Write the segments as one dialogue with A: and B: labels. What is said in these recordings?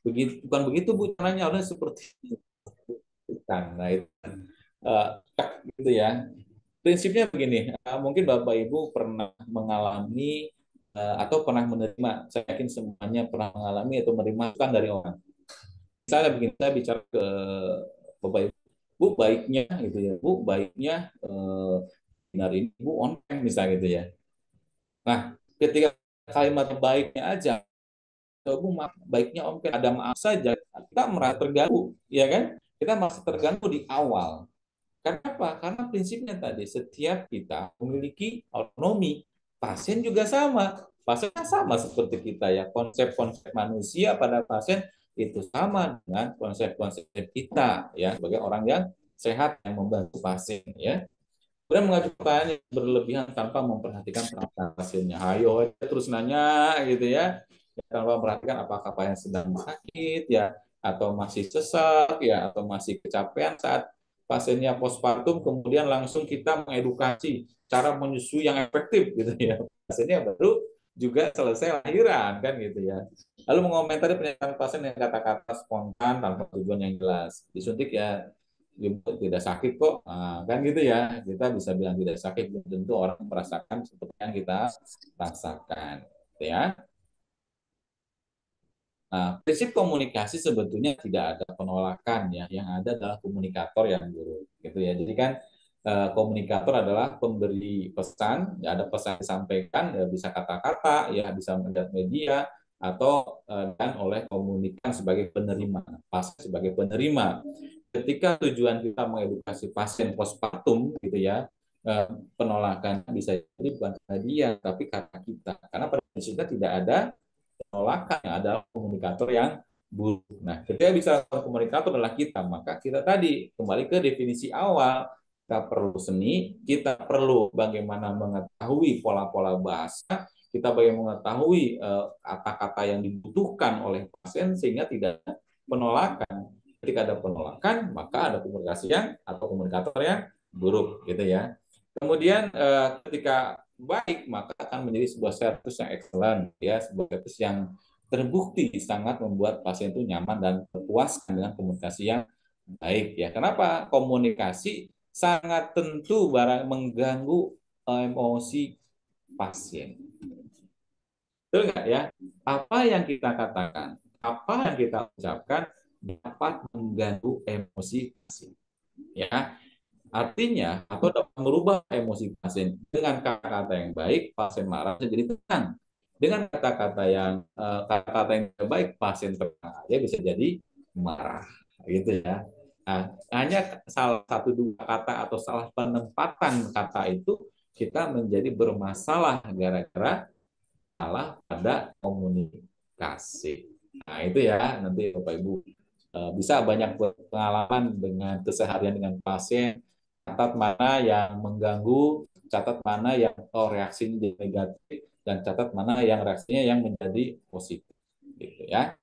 A: Begitu, bukan begitu Bu caranya, harusnya seperti itu. Nah itu eh, gitu ya. Prinsipnya begini, mungkin Bapak Ibu pernah mengalami atau pernah menerima, saya yakin semuanya pernah mengalami atau menerima masukan dari orang. Misalnya begini, saya bicara ke Bapak Ibu, Bu baiknya gitu ya, Bu baiknya hari ini Bu on time misalnya gitu ya. Nah, ketika kalimat baiknya aja, Bu baiknya on time, ada maaf saja, kita merasa terganggu, ya kan? Kita merasa terganggu di awal. Kenapa? Karena prinsipnya tadi, setiap kita memiliki otonomi. Pasien juga sama. Pasien sama seperti kita ya. Konsep-konsep manusia pada pasien itu sama dengan konsep-konsep kita ya sebagai orang yang sehat yang membantu pasien ya. Kemudian mengajukan pertanyaan yang berlebihan tanpa memperhatikan perasaan pasiennya. Ayo terus nanya gitu ya. Tanpa memperhatikan apakah pasien sedang sakit ya, atau masih sesak ya, atau masih kecapean saat pasiennya postpartum, kemudian langsung kita mengedukasi cara menyusui yang efektif gitu ya. Pasiennya baru juga selesai lahiran kan gitu ya. Lalu mengomentari pernyataan pasien yang kata-kata spontan tanpa tujuan yang jelas. Disuntik ya tidak sakit kok, kan gitu ya. Kita bisa bilang tidak sakit, belum tentu orang merasakan seperti yang kita rasakan gitu ya. Nah, prinsip komunikasi sebetulnya tidak ada penolakan ya, yang ada adalah komunikator yang buruk gitu ya. Jadi kan komunikator adalah pemberi pesan, ya ada pesan disampaikan, ya bisa kata-kata, ya bisa media media, atau dan oleh komunikan sebagai penerima, pasien sebagai penerima. Ketika tujuan kita mengedukasi pasien postpartum gitu ya, penolakan bisa jadi bukan karena dia, tapi karena kita. Karena pada prinsipnya tidak ada penolakan, yang adalah komunikator yang buruk. Nah, ketika bisa komunikator adalah kita, maka kita tadi kembali ke definisi awal, kita perlu seni, kita perlu bagaimana mengetahui pola-pola bahasa, kita bagaimana mengetahui kata-kata yang dibutuhkan oleh pasien sehingga tidak ada penolakan. Ketika ada penolakan, maka ada komunikasi yang atau komunikator yang buruk, gitu ya. Kemudian ketika baik, maka akan menjadi sebuah service yang excellent, ya, sebuah service yang terbukti sangat membuat pasien itu nyaman dan terpuaskan dengan komunikasi yang baik, ya. Kenapa? Komunikasi sangat tentu barang mengganggu emosi pasien. Betul nggak ya? Apa yang kita katakan, apa yang kita ucapkan dapat mengganggu emosi pasien, ya. Artinya, atau dapat merubah emosi pasien. Dengan kata-kata yang baik, pasien marah bisa jadi tenang. Dengan kata-kata yang baik, pasien tenang aja bisa jadi marah. Gitu ya. Nah, hanya salah satu dua kata atau salah penempatan kata itu kita menjadi bermasalah gara-gara salah pada komunikasi. Nah, itu ya nanti Bapak Ibu bisa banyak pengalaman dengan keseharian dengan pasien, catat mana yang mengganggu, catat mana yang reaksinya negatif, dan catat mana yang reaksinya yang menjadi positif, gitu ya.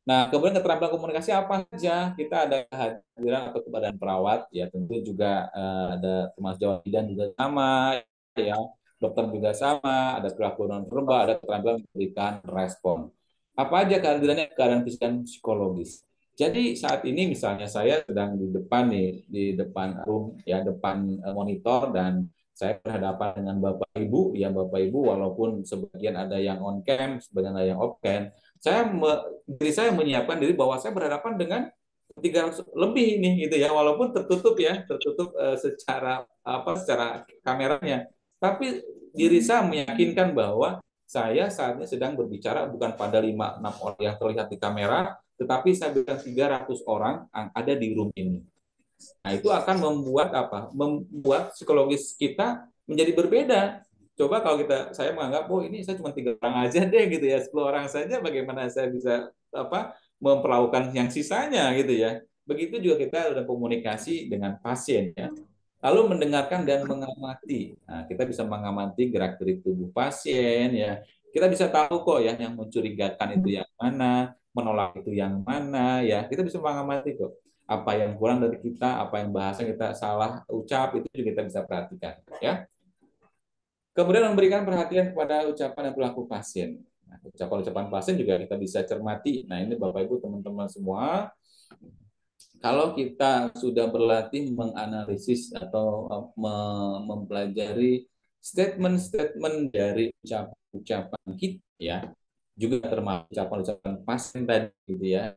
A: Nah, kemudian keterampilan komunikasi apa saja? Kita ada kehadiran atau keberadaan perawat, ya tentu juga ada termasuk jawab bidan juga sama, ya dokter juga sama, ada perilaku non verbal, ada keterampilan memberikan respon. Apa aja kehadirannya? Keadaan fisik dan psikologis. Jadi saat ini misalnya saya sedang di depan nih, di depan room, ya depan monitor, dan saya berhadapan dengan Bapak Ibu, ya Bapak Ibu walaupun sebagian ada yang on cam, sebagian ada yang off cam, saya diri saya menyiapkan diri bahwa saya berhadapan dengan 300 lebih ini gitu ya, walaupun tertutup ya, tertutup secara kameranya, tapi diri saya meyakinkan bahwa saya saat ini sedang berbicara bukan pada 5-6 orang yang terlihat di kamera, tetapi saya bilang 300 orang yang ada di room ini. Nah, itu akan membuat apa? Membuat psikologis kita menjadi berbeda. Coba kalau saya menganggap, oh ini saya cuma 3 orang aja deh gitu ya, 10 orang saja, bagaimana saya bisa memperlakukan yang sisanya gitu ya. Begitu juga kita udah komunikasi dengan pasien ya. Lalu mendengarkan dan mengamati. Nah, kita bisa mengamati gerak-gerik tubuh pasien ya. Kita bisa tahu kok ya yang mencurigakan itu yang mana, menolak itu yang mana ya. Kita bisa mengamati kok apa yang kurang dari kita, apa yang bahasa kita salah ucap, itu juga kita bisa perhatikan ya. Kemudian memberikan perhatian kepada ucapan dan perilaku pasien. Ucapan-ucapan pasien juga kita bisa cermati. Nah, ini Bapak Ibu teman-teman semua, kalau kita sudah berlatih menganalisis atau mempelajari statement-statement dari ucapan-ucapan kita ya, juga termasuk ucapan-ucapan pasien tadi gitu ya,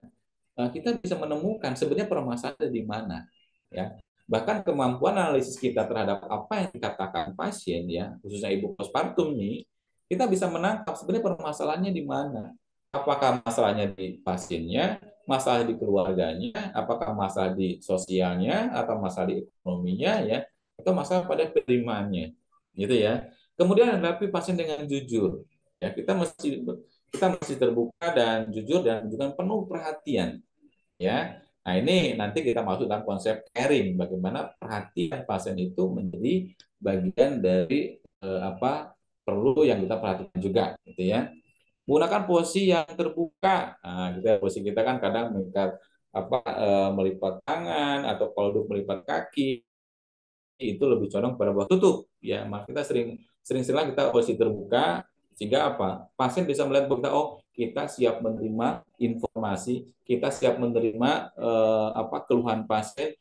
A: kita bisa menemukan sebenarnya permasalahan ada di mana ya. Bahkan kemampuan analisis kita terhadap apa yang dikatakan pasien ya, khususnya ibu postpartum nih, kita bisa menangkap sebenarnya permasalahannya di mana. Apakah masalahnya di pasiennya, masalah di keluarganya, apakah masalah di sosialnya, atau masalah di ekonominya ya, atau masalah pada penerimaannya, gitu ya. Kemudian hadapi pasien dengan jujur. Ya, kita mesti terbuka dan jujur dan juga penuh perhatian ya. Nah, ini nanti kita masuk dalam konsep caring, bagaimana perhatian pasien itu menjadi bagian dari apa perlu yang kita perhatikan juga gitu ya. Menggunakan posisi yang terbuka. Nah, posisi kita kan kadang mengikat melipat tangan atau kalau duduk melipat kaki itu lebih condong pada bawah tutup ya. Maka kita sering-sering kita posisi terbuka sehingga apa? Pasien bisa melihat bahwa kita kita siap menerima informasi, kita siap menerima keluhan pasien,